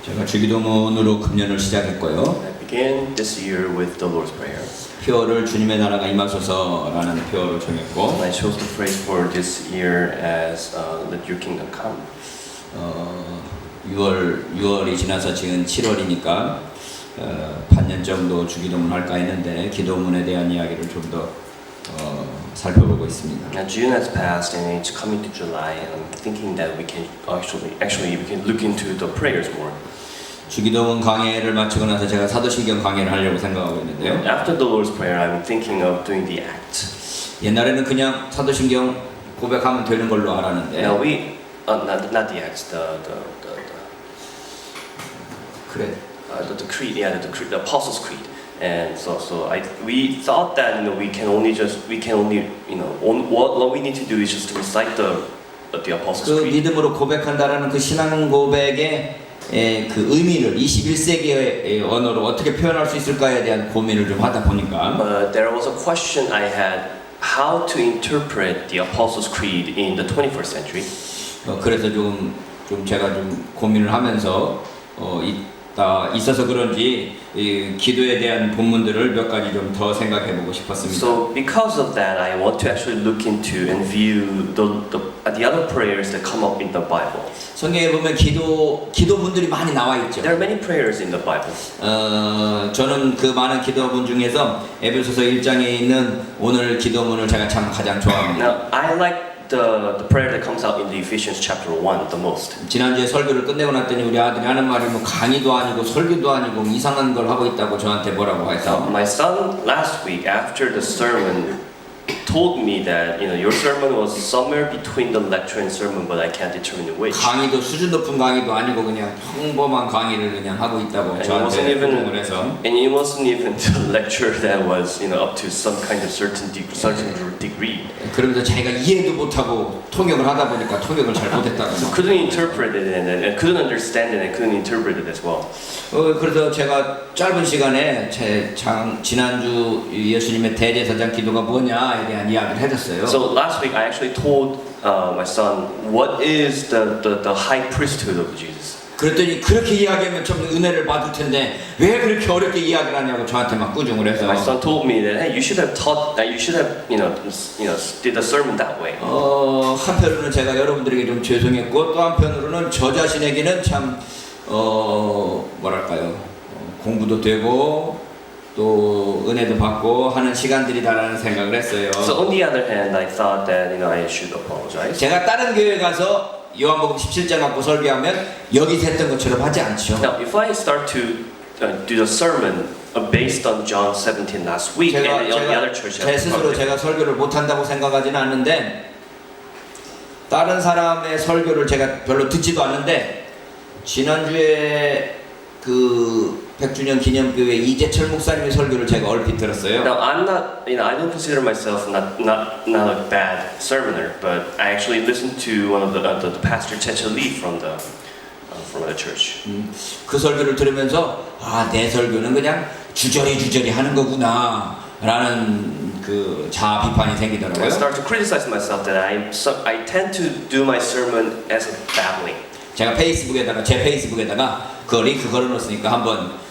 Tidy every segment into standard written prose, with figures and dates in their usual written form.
제가 주기도문으로 금년을 시작했고요. I began this year with the Lord's Prayer. 표어를 주님의 나라가 임하소서라는 표어를 정했고, And I chose the phrase for this year as Let Your Kingdom Come. 6월이 지나서 지금 7월이니까 반년 정도 주기도문 할까 했는데 기도문에 대한 이야기를 좀 더 살펴보고 있습니다. Now June has passed and it's coming to July, and I'm thinking that we can actually we can look into the prayers more. 주기도문 강해를 마치고 나서 제가 사도신경 강해를 하려고 생각하고 있는데요. After the Lord's Prayer, I'm thinking of doing the act. 옛날에는 그냥 사도신경 고백하면 되는 걸로 알았는데, Now we not the acts, 그래. the creed, the Apostles' Creed. And we thought that we can only what we need to do is just to recite the Apostles' 그 Creed. 믿음으로 고백한다라는 그 신앙 고백의 그 의미를 21세기의 언어로 어떻게 표현할 수 있을까에 대한 고민을 좀 하다 보니까 But there was a question I had: how to interpret the Apostles' Creed in the 21st century. 그래서 좀 제가 좀 고민을 하면서 있어서 그런지 이 기도에 대한 본문들을 몇 가지 좀 더 생각해보고 싶었습니다. So because of that, I want to actually look into and view the other prayers that come up in the Bible. 성경에 보면 기도문들이 많이 나와 있죠. There are many prayers in the Bible. 저는 그 많은 기도문 중에서 에베소서 1장에 있는 오늘 기도문을 제가 참 가장 좋아합니다. Now, I like the prayer that comes out in the Ephesians chapter 1 the most. 지난주에 설교를 끝내고 났더니 우리 아들이 하는 말이 뭐 강의도 아니고 설교도 아니고 이상한 걸 하고 있다고 저한테 뭐라고 해서 My son last week after the sermon told me that your sermon was somewhere between the lecture and sermon, but I can't determine which. 강의도 수준 높은 강의도 아니고 그냥 평범한 강의를 그냥 하고 있다고 저한테 부탁을 해서 And it wasn't even the lecture that was up to some kind of certain degree. 그러면서 자기가 이해도 못하고 통역을 하다 보니까 통역을 잘 못했다고. So couldn't interpret it and couldn't understand it and couldn't interpret it as well. 그래서 제가 짧은 시간에 지난주 예수님의 대제사장 기도가 뭐냐에 대한 이야기를 해줬어요. So last week I actually told my son what is the high priesthood of Jesus. 그랬더니 그렇게 이야기하면 좀 은혜를 받을 텐데 왜 그렇게 어렵게 이야기를 하냐고 저한테 막 꾸중을 해서. My son told me that hey, you should have taught that you should have did the sermon that way. 한편으로는 제가 여러분들에게 좀 죄송했고 또 한편으로는 저 자신에게는 참 뭐랄까요 공부도 되고 또 은혜도 받고 하는 시간들이다라는 생각을 했어요. So on the other hand, I thought that I should apologize. 제가 다른 교회 가서 요한복음 17장 갖고 설교하면 여기서 했던 것처럼 하지 않죠. Now, if I start to do the sermon based on John 17 last week and on the other church, 제 스스로 제가 설교를 못한다고 생각하지는 않는데 다른 사람의 설교를 제가 별로 듣지도 않는데 지난주에 그 100주년 기념교회 이재철 목사님의 설교를 제가 얼핏 들었어요. Now, I'm not, I don't consider myself not a bad sermoner, but I actually listened to one of the pastor Checha Lee from the church. 그 설교를 들으면서 내 설교는 그냥 주저리 하는 거구나라는 그 자아 비판이 생기더라고요. I start to criticize myself that I tend to do my sermon as a babbling. 제가 제 페이스북에다가 그 링크 걸어놓았으니까 한번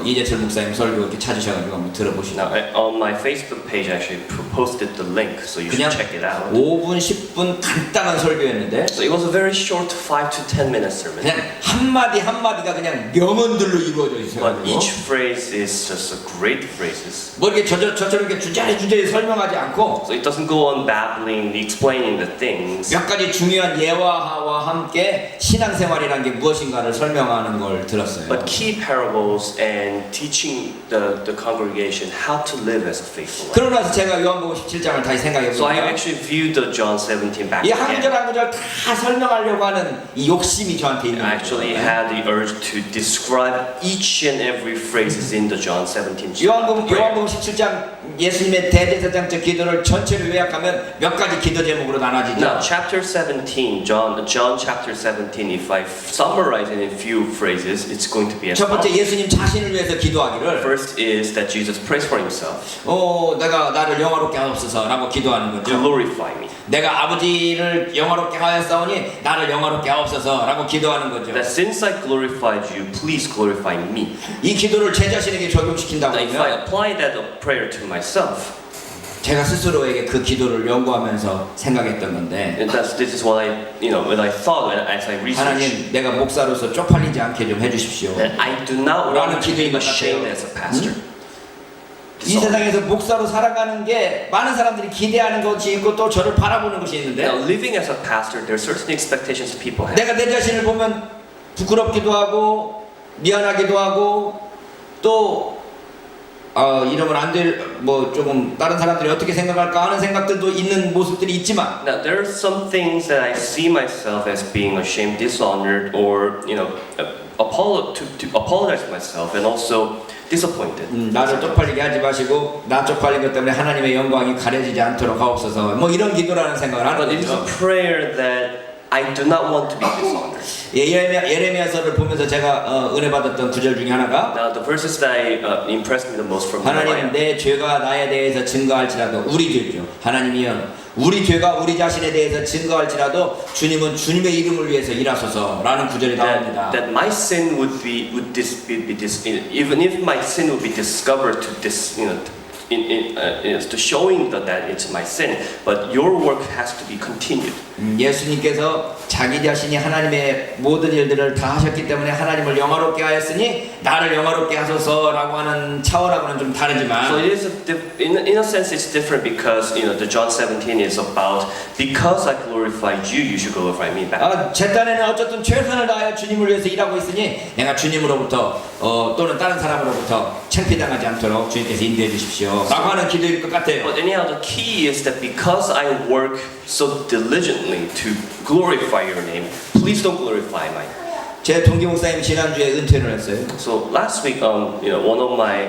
이재철 목사님 설교 이렇게 찾으셔가지고 한번 들어보시죠. Now, on my Facebook page, I actually posted the link, so you should check it out. 5분, 10분 간단한 설교였는데 So it was a very short 5 to 10 minute sermon. 그냥 한마디가 그냥 명언들로 이루어져 But 있어요. each phrase is just a great phrases. 뭐 이렇게 저처럼 이렇게 주저리 설명하지 않고 So it doesn't go on babbling, explaining the things. 몇 가지 중요한 예화와 함께 신앙생활이라는 게 무엇인가를 설명하는 걸 들었어요. But key parables and teaching the congregation how to live as a faithful life. 그러고 나서 제가 요한복음 17장을 다시 생각해 So I 보니까 actually viewed the John 17 back 이 한 구절 again. 한 구절 다 설명하려고 하는 이 욕심이 저한테 있는 I actually had the urge to describe each and every phrases in the John 17 요한복음 17장 예수님의 대제사장적 기도를 전체를 요약하면 몇 가지 기도 제목으로 나눠지죠. Now, chapter 17, John chapter 17, if I summarize it in few phrases, it's going to be as 첫 번째 follows. 예수님 자신을 위해서 기도하기를 First is that Jesus prays for himself. 내가 나를 영화롭게 하옵소서라고 기도하는 거죠. Glorify me. 내가 아버지를 영화롭게 하였사오니 나를 영화롭게 하옵소서라고 기도하는 거죠. That since I glorified you, please glorify me. 이 기도를 제 자신에게 적용시킨다고 Now, if I 하면 apply that prayer to myself, 제가 스스로에게 그 기도를 연구하면서 생각했던 건데 and this is what when I thought as I researched, 하나님 내가 목사로서 쪽팔리지 않게 좀 해주십시오. that I do not 라는 want to be 기도인 것 ashamed 같아요. as a pastor. 이 세상에서 목사로 살아가는 게 많은 사람들이 기대하는 것이 있고 또 저를 바라보는 것이 있는데 Now, living as a pastor, there are certain expectations people have. 내가 내 자신을 보면 부끄럽기도 하고 미안하기도 하고 또 이러면 안 될 뭐 조금 다른 사람들이 어떻게 생각할까 하는 생각들도 있는 모습들이 있지만 Now, there are some things that I see myself as being ashamed, dishonored, or to apologize to myself, and also disappointed. 나를 쪽팔리게 하지 마시고 나 쪽팔린 것 때문에 하나님의 영광이 가려지지 않도록 하옵소서 뭐 이런 기도라는 생각을 But 하는 it is a 거죠. prayer that I do not want to be dishonored. 예레미야서를 보면서 제가 은혜 받았던 구절 중에 하나가 Now, the verses that impressed me the most from 하나님 Nehemiah. 내 죄가 나에 대해서 증거할지라도 우리 죄죠. 하나님이여 우리 죄가 우리 자신에 대해서 증거할지라도 주님은 주님의 이름을 위해서 일하소서라는 구절이 나옵니다. That my sin would be even if my sin would be discovered to to showing that it's my sin, but your work has to be continued. 예수님께서 자기 자신이 하나님의 모든 일들을 다 하셨기 때문에 하나님을 영화롭게 하였으니 나를 영화롭게 하소서라고 하는 차원하고는 좀 So 다르지만 it is in a sense it's different because the John 17 is about because I glorified you, you should glorify me back. 제 딴에는 어쨌든 최선을 다하여 주님을 위해서 일하고 있으니 내가 주님으로부터 또는 다른 사람으로부터 창피당하지 않도록 주님께서 인도해 주십시오 라고 하는 기도일 것 같아요. But anyhow, the key is that because I work so diligently to glorify your name, please don't glorify mine. 제 동기 목사님 지난주에 은퇴를 했어요. So last week, one of my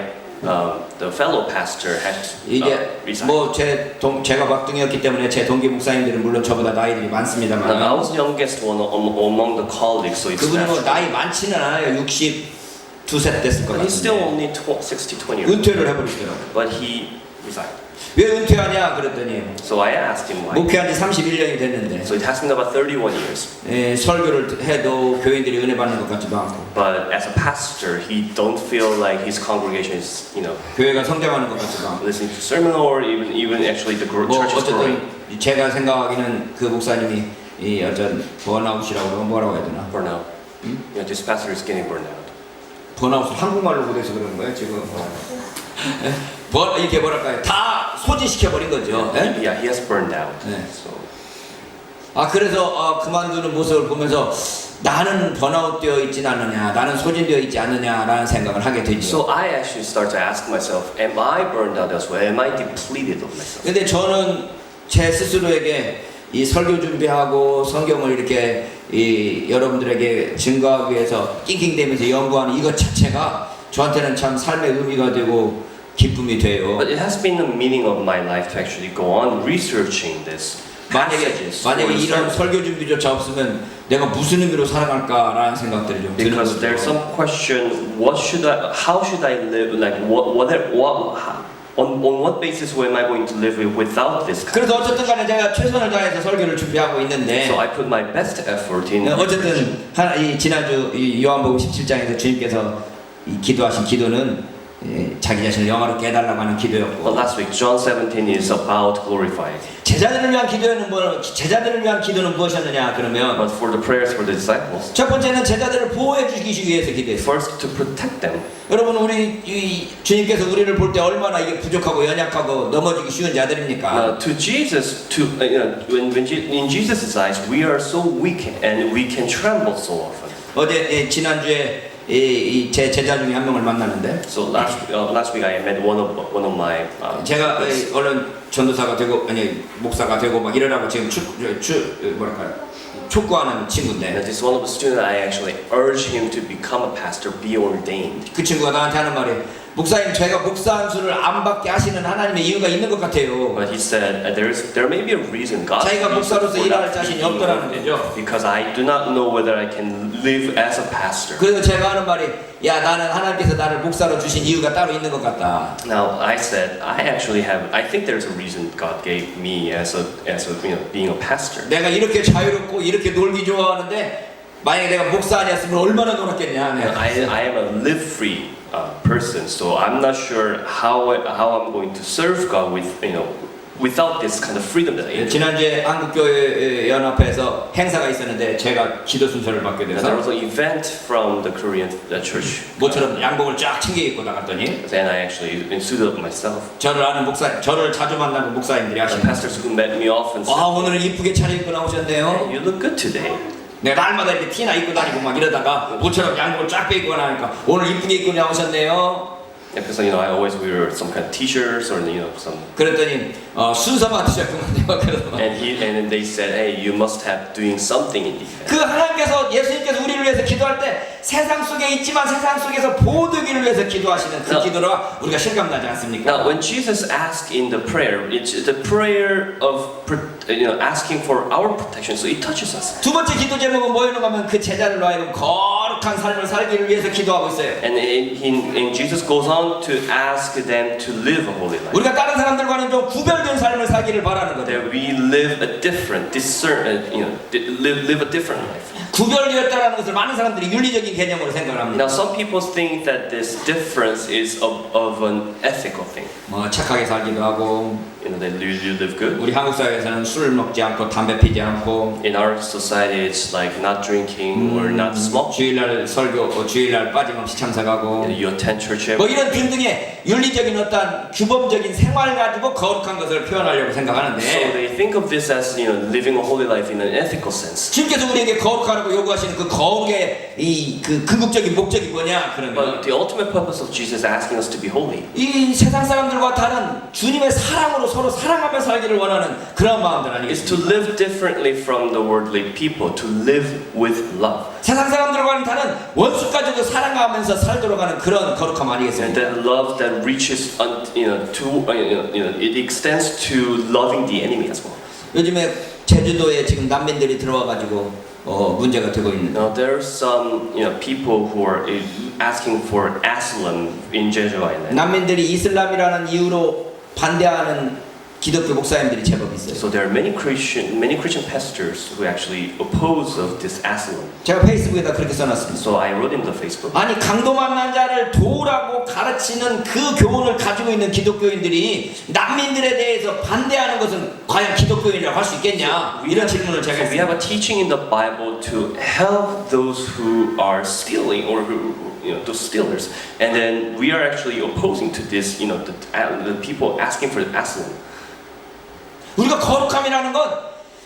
the fellow pastor had 이게 resigned. 뭐 제가 막둥이였기 때문에 제 동기 목사님들은 물론 저보다 나이들이 Now, I 많습니다만 was the youngest one among the colleagues, so it's 그분이 뭐 natural. 나이 많지는 않아요. 62세 됐을 것 But he's still 같은데 only 20 years old. 은퇴를 해버리더라고요. But he resigned. 왜 은퇴하냐 그랬더니 So I asked him why. 목회한 지 31년이 됐는데 So it has been about 31 years. 설교를 해도 교인들이 은혜 받는 것 같지도 않고 But as a pastor, he don't feel like his congregation is, 교회가 성장하는 것 같지도 않고 listening to sermon or even actually the 뭐 church is growing. 어쨌든 제가 생각하기는 그 목사님이 이 어떤 번아웃이라고 그러면 뭐라고 해야 되나 Burnout. This pastor is getting burned out. 번아웃을 한국말로 못해서 그러는 거예요 지금 이렇게 뭐랄까요 다 소진시켜버린 거죠. Yeah, he has burned out. 네. So 그래서 그만두는 모습을 보면서 나는 번아웃 되어 있진 않느냐 나는 소진되어 있지 않느냐라는 생각을 하게 되죠. So I actually start to ask myself, am I burned out as well? Am I depleted of myself? 근데 저는 제 스스로에게 이 설교 준비하고 성경을 이렇게 여러분들에게 증거하기 위해서 낑낑대면서 연구하는 이것 자체가 저한테는 참 삶의 의미가 되고 기쁨이 돼요. But it has been the meaning of my life to actually go on researching this. 만약에 이런 설교 준비조차 없으면 내가 무슨 의미로 살아갈까라는 생각들이 좀 드는 Because there's 거죠. some question, how should I live? Like on what basis am I going to live without this? 그래서 어쨌든 간에 제가 최선을 다해서 설교를 준비하고 있는데 So I put my best effort in. 어쨌든 지난주 요한복음 17장에서 주님께서 기도하신 기도는 자기 자신을 영화롭게 해달라고 하는 기도였고 Well, last week John 17 is about glorifying. 제자들을 위한 기도는 무엇이었느냐 그러면 But for the prayers for the disciples, 첫 번째는 제자들을 보호해 주기 위해서 기도했어요. first to protect them. 여러분 주님께서 우리를 볼 때 얼마나 이게 부족하고 연약하고 넘어지기 쉬운 자들입니까? To Jesus, in Jesus' eyes, we are so weak and we can tremble so often. 어제 지난주에 제 제자 중에 한 명을 만났는데 So last week I met one of my. 제가 얼른 전도사가 되고 목사가 되고 막 이러라고 지금 촉구하는 친구인데 This is one of the students I actually urged him to become a pastor, be ordained. 그 친구가 나한테 하는 말이 목사님 제가 목사 안수를 안 받게 하시는 하나님의 이유가 있는 것 같아요. But he said there may be a reason God 자기가 목사로서 일할 자신이 없더라는 거죠. because I do not know whether I can live as a pastor. 그래서 제가 하는 말이 야 나는 하나님께서 나를 목사로 주신 이유가 따로 있는 것 같다. Now I said I think there's a reason God gave me as a being a pastor. 내가 이렇게 자유롭고 이렇게 놀기 좋아하는데 만약에 내가 목사 아니었으면 얼마나 놀았겠냐. I am a live free person, so I'm not sure how I'm going to serve God without this kind of freedom that I enjoy. 지난주에 한국교회 연합회에서 행사가 있었는데 제가 기도 순서를 받게 There 돼서 was an event from the Korean church, 모처럼 양복을 쫙 챙겨 입고 나갔더니 and I actually suited up myself. 저를 아는 목사, 저를 자주 만나는 목사님들이 The 하시는 pastors who met me often said, 오늘은 이쁘게 차려입고 나오셨네요. "You look good today." 내가 날마다 이렇게 티나 입고 다니고 막 이러다가 모처럼 양복을 쫙 빼입고 나니까 오늘 이쁘게 입고 나오셨네요. Because I always wear some kind of t-shirts or some. 그랬더니 순서 맡으셨구만요. And then they said, "Hey, you must have doing something in the event." 그 하나님께서 예수님께서 우리를 위해서 기도할 때 세상 속에 있지만 세상 속에서 보되기를 위해서 기도하시는 그 기도가 우리가 실감나지 않습니까? Now, when Jesus asked in the prayer, it's the prayer of asking for our protection, so it touches us. 두 번째 기도 제목은 뭐였는가 하면 그 제자를 하여금 거룩한 삶을 살기를 위해서 기도하고 있어요. And Jesus goes on to ask them to live a holy life. 우리가 다른 사람들과는 좀 구별된 삶을 살기를 바라는 거죠. That we live a different, live a different life. 구별되었다라는 것을 많은 사람들이 윤리적인 개념으로 생각을 합니다. Now, some people think that this difference is of an ethical thing. 착하게 살기도 하고, That you live good. 우리 한국 사회에서는 술 먹지 않고 담배 피지 않고, In our society, it's like not drinking or not smoking. 주일날 설교, 주일날 빠짐없이 참석하고, You attend church every. 이런 등등의 윤리적인 어떤 규범적인 생활 가지고 거룩한 것을 표현하려고 So 생각하는데, they think of this as living a holy life in an ethical sense. 주님께서 우리에게 거룩하라고 요구하시는 그 거룩의 그 궁극적인 목적이 뭐냐? 그러면 But the ultimate purpose of Jesus asking us to be holy 이 세상 사람들과 다른 주님의 사랑으로 서로 사랑하며 살기를 원하는 그런 마음들 is to 아니겠습니까? live differently from the worldly people, to live with love. 세상 사람들과는 다른 원수까지도 사랑하면서 살도록 하는 그런 거룩함 And 아니겠습니까? that love that reaches, it extends to loving the enemy as well. 요즘에 제주도에 지금 난민들이 들어와가지고 문제가 되고 있는. Now there are some people who are asking for asylum in Jeju Island. 난민들이 이슬람이라는 이유로 반대하는 기독교 목사님들이 제법 있어요. So there are many Christian pastors who actually oppose of this asylum. 제가 페이스북에다 그렇게 써놨습니다. So I wrote in the Facebook. 아니 강도 만난 자를 도우라고 가르치는 그 교훈을 가지고 있는 기독교인들이 난민들에 대해서 반대하는 것은 과연 기독교인이라고 할 수 있겠냐? 이런 질문을 제가 So we have 했습니다. a teaching in the Bible to help those who are stealing or who those stealers, and then we are actually opposing to this. The people asking for asylum. 우리가 거룩함이라는 건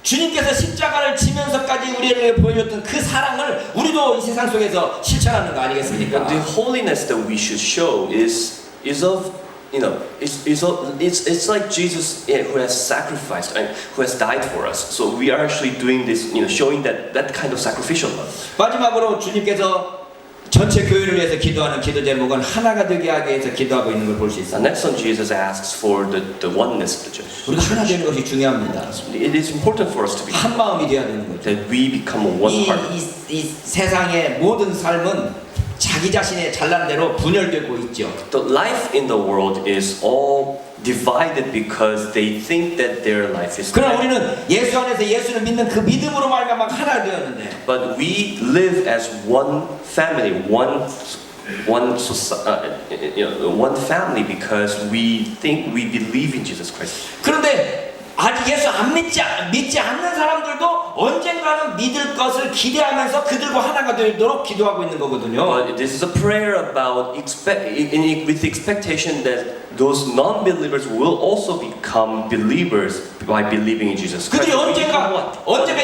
주님께서 십자가를 지면서까지 우리를 보여줬던 그 사랑을 우리도 이 세상 속에서 실천하는 거 아니겠습니까? The holiness that we should show is of it's like Jesus who has sacrificed and who has died for us. So we are actually doing this, showing that kind of sacrificial love. 마지막으로 주님께서 전체 교회를 위해서 기도하는 기도 제목은 하나가 되게 하기 위해서 기도하고 있는 걸 볼 수 있습니다. Next one, Jesus asks for the oneness of the church. 우리가 하나 되는 것이 중요합니다. It is important for us to be 한 마음이 되어야 되는 거죠. that we become a one heart. 이 세상의 모든 삶은 자기 자신의 잘난 대로 분열되고 있죠. The life in the world is all divided because they think that their life is 그러나 bad. 우리는 예수 안에서 예수를 믿는 그 믿음으로 말미암아 하나 되었는데 But we live as one family, one family because we think we believe in Jesus Christ. 그런데 아직 예수 안 믿지 않는 사람들도 언젠가는 믿을 것을 기대하면서 그들과 하나가 되도록 기도하고 있는 거거든요. But this is a prayer about with the expectation that those non-believers will also become believers by believing in Jesus Christ. 그들이 언젠가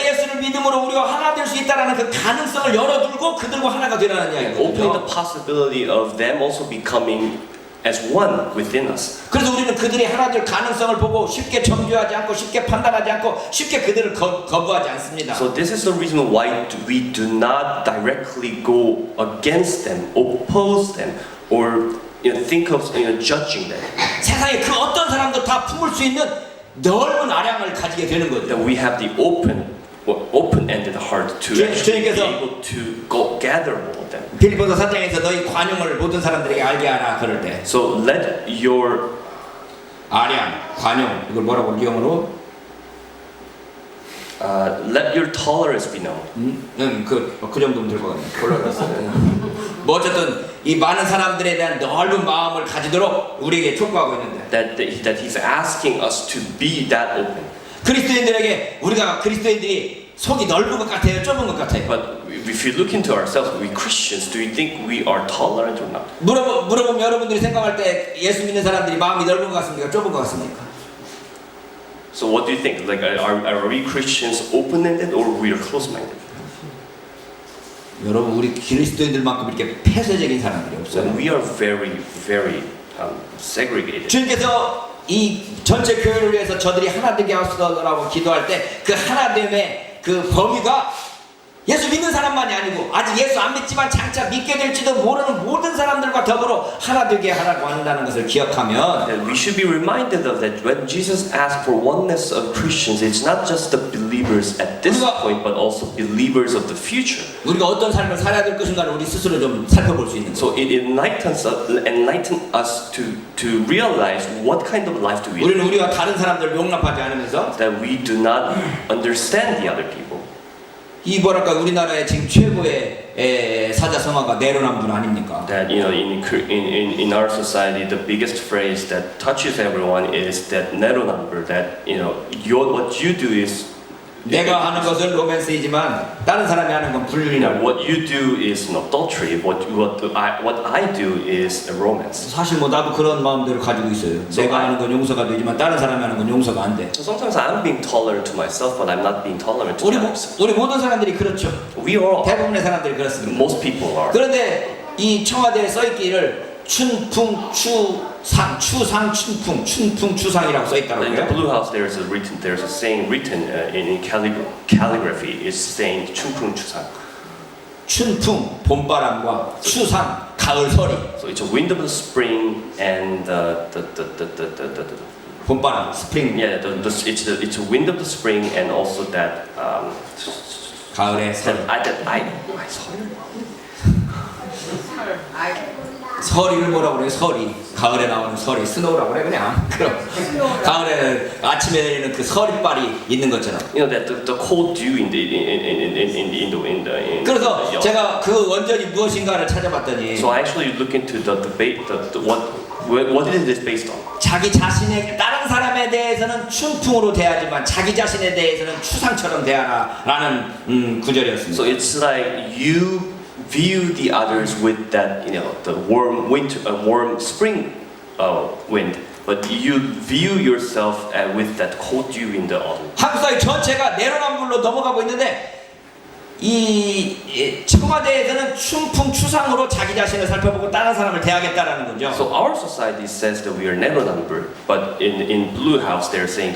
예수를 믿음으로 우리와 하나 될 수 있다라는 그 가능성을 열어두고 그들과 하나가 되라는 Opening the 이야기거든요. possibility of them also becoming as one within us. 그래서 우리는 그들이 하나 될 가능성을 보고 쉽게 정죄하지 않고 쉽게 판단하지 않고 쉽게 그들을 거부하지 않습니다. So this is the reason why we do not directly go against them, oppose them, or think of judging them. 세상에 그 어떤 사람도 다 품을 수 있는 넓은 아량을 가지게 되는 거죠. That we have the open-ended heart to actually be able to go gather all of them. 빌립보서 4장에서 너희 관용을 모든 사람들에게 알게 하라 그럴 때 So let your 아량, 관용 이걸 뭐라고 영어로? let your tolerance be known. 그 정도면 될 것 같네. 골라놨어요. 뭐 어쨌든 이 많은 사람들에 대한 넓은 마음을 가지도록 우리에게 촉구하고 있는데 That he's asking us to be that open. 그리스도인들에게 우리가 그리스도인들이 속이 넓은 것 같아요, 좁은 것 같아요. But if you look into ourselves, we Christians, do you think we are tolerant or not? 물어보면 여러분들이 생각할 때 예수 믿는 사람들이 마음이 넓은 것 같습니까, 좁은 것 같습니까? So what do you think? Like, are we Christians open-ended or we are close-minded? 여러분 우리 그리스도인들만큼 이렇게 폐쇄적인 사람들이 없어요. We are very, very segregated. 주님께서 이 전체 교회를 위해서 저들이 하나 되게 하시라고 기도할 때 그 하나됨의 그 범위가 예수 믿는 사람만이 아니고 아직 예수 안 믿지만 장차 믿게 될지도 모르는 모든 사람들과 더불어 하나 되게 하라고 한다는 것을 기억하면 And we should be reminded of that when Jesus asked for oneness of Christians, it's not just the believers at this point, but also believers of the future. 우리가 어떤 삶을 살아야 될 것인가를 우리 스스로 좀 살펴볼 수 있는 거예요. So it enlightens us to realize what kind of life do we live. 우리는 우리와 다른 사람들 용납하지 않으면서 That we do not understand the other people. 이 뭐랄까 우리나라의 지금 최고의 사자성어가 내로남불 아닙니까? That in our society, the biggest phrase that touches everyone is that neronumber. That what you do is 내가 하는 것은 로맨스이지만 다른 사람이 하는 건 불륜이라고. what you do is an adultery. What I do is a romance. 사실 뭐 나도 그런 마음대로 가지고 있어요. 내가 하는 건 용서가 되지만 다른 사람이 하는 건 용서가 안 돼. So sometimes I'm being tolerant to myself, but I'm not being tolerant to others. 우리 모든 사람들이 그렇죠. We are all. 대부분의 사람들이 그렇습니다. Most people are. 그런데 이 청와대에 써있기를 춘풍 추상 춘풍 춘풍 추상이라고 In the 써있더라고요. Blue House, there's a saying written in calligraphy. It's saying 춘풍 추상. 춘풍 봄바람과 추상 가을 서리. So it's a wind of the spring and the 봄바람 스프링 yeah, it's a wind of the spring and also that 가을의 서리. 서리를 뭐라고 그래요? 서리. 가을에 나오는 서리. 스노우라고 그래 그냥. 그럼 가을에 아침에 내리는 그 서리빨이 있는 것처럼. that the cold dew in the wind. 그래서 제가 그 원전이 무엇인가를 찾아봤더니 So I actually look into the debate, what is this based on? 자기 자신의 다른 사람에 대해서는 춘풍으로 대하지만 자기 자신에 대해서는 추상처럼 대하라라는 구절이었습니다. So it's like you view the others with that, the warm winter, warm spring wind, but you view yourself with that cold dew in the autumn. 한국 사회 전체가 내로남불로 넘어가고 있는데 이 청와대에서는 춘풍 추상으로 자기 자신을 살펴보고 다른 사람을 대하겠다라는 거죠. So our society says that we are neronumber, but in Blue House they're saying that